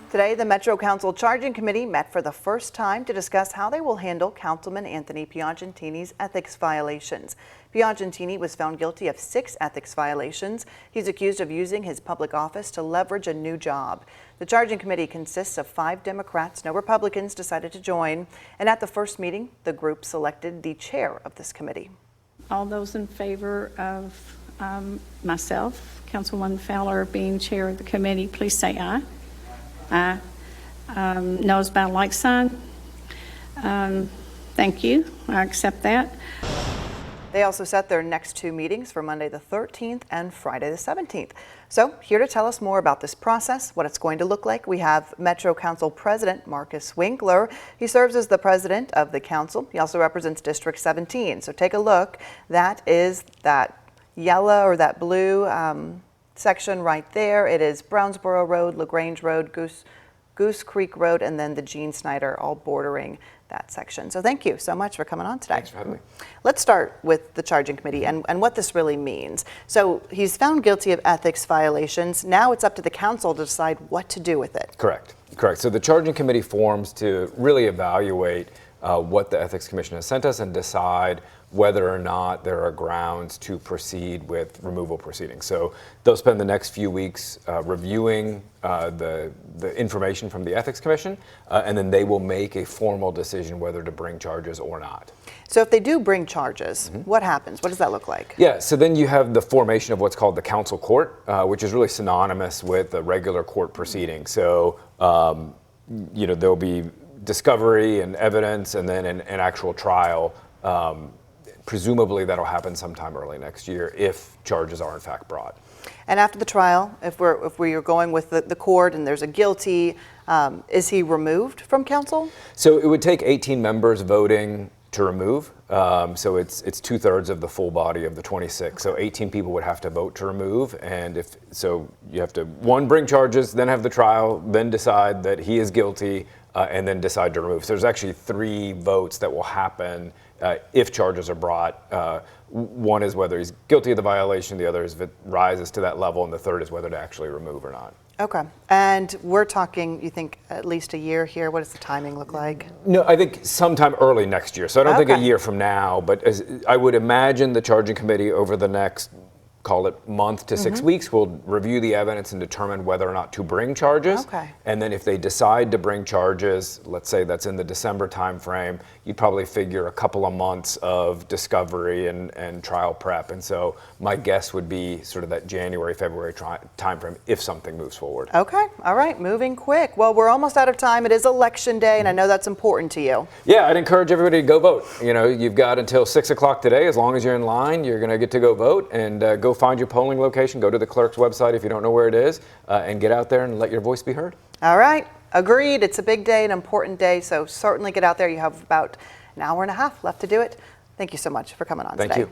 Today, the Metro Council Charging Committee met for the first time to discuss how they will handle Councilman Anthony Piagentini's ethics violations. Piagentini was found guilty of 6 ethics violations. He's accused of using his public office to leverage a new job. The Charging Committee consists of 5 Democrats. No Republicans decided to join. And at the first meeting, the group selected the chair of this committee. All those in favor of myself, Councilwoman Fowler, being chair of the committee, please say aye. Aye. No's by like sign. Thank you. I accept that. They also set their next 2 meetings for Monday the 13th and Friday the 17th. So here to tell us more about this process, what it's going to look like, we have Metro Council President Markus Winkler. He serves as the president of the council. He also represents District 17. So take a look. That is that yellow or that blue section right there. It is Brownsboro Road, LaGrange Road, Goose Creek Road, and then the Gene Snyder, all bordering that section. So thank you so much for coming on today. Thanks for having me. Let's start with the charging committee and what this really means. So he's found guilty of ethics violations. Now it's up to the council to decide what to do with it. Correct. So the charging committee forms to really evaluate what the Ethics Commission has sent us and decide whether or not there are grounds to proceed with removal proceedings. So they'll spend the next few weeks reviewing the information from the Ethics Commission, and then they will make a formal decision whether to bring charges or not. So if they do bring charges, what happens? What does that look like? Yeah, so then you have the formation of what's called the council court, which is really synonymous with a regular court proceeding. So, there'll be discovery and evidence and then an actual trial. Presumably that'll happen sometime early next year if charges are in fact brought. And after the trial, if we're going with the court and there's a guilty, is he removed from council? So it would take 18 members voting to remove. So it's 2/3 of the full body of the 26. So 18 people would have to vote to remove. And you have to, 1, bring charges, then have the trial, then decide that he is guilty, and then decide to remove. So there's actually 3 votes that will happen if charges are brought. One is whether he's guilty of the violation, the other is if it rises to that level, and the third is whether to actually remove or not. Okay. And we're talking, you think, at least a year here? What does the timing look like? No, I think sometime early next year. So I don't think a year from now, but I would imagine the charging committee over the next, call it month to 6 weeks, will review the evidence and determine whether or not to bring charges. Okay. And then if they decide to bring charges, let's say that's in the December timeframe, you'd probably figure a couple of months of discovery and trial prep. And so my guess would be sort of that January, February timeframe if something moves forward. Okay. All right. Moving quick. Well, we're almost out of time. It is election day, and I know that's important to you. Yeah, I'd encourage everybody to go vote. You've got until 6 o'clock today. As long as you're in line, you're going to get to go vote, and go find your polling location. Go to the clerk's website if you don't know where it is, and get out there and let your voice be heard. All right. Agreed. It's a big day, an important day, so certainly get out there. You have about an hour and a half left to do it. Thank you so much for coming on today. Thank you.